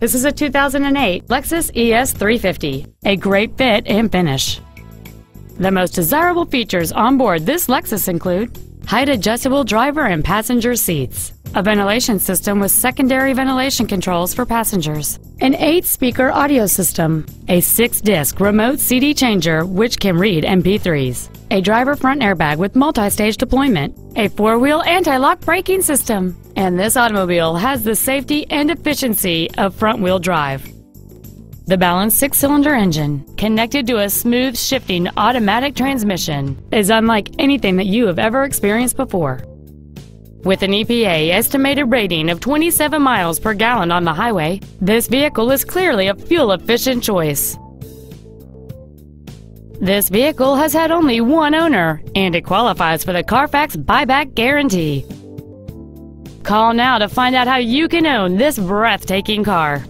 This is a 2008 Lexus ES350, a great fit and finish. The most desirable features on board this Lexus include height-adjustable driver and passenger seats, a ventilation system with secondary ventilation controls for passengers, an 8-speaker audio system, a 6-disc remote CD changer which can read MP3s, a driver front airbag with multi-stage deployment, a 4-wheel anti-lock braking system, and this automobile has the safety and efficiency of front-wheel drive. The balanced 6-cylinder engine, connected to a smooth shifting automatic transmission, is unlike anything that you have ever experienced before. With an EPA estimated rating of 27 miles per gallon on the highway, this vehicle is clearly a fuel-efficient choice. This vehicle has had only one owner, and it qualifies for the Carfax buyback guarantee. Call now to find out how you can own this breathtaking car.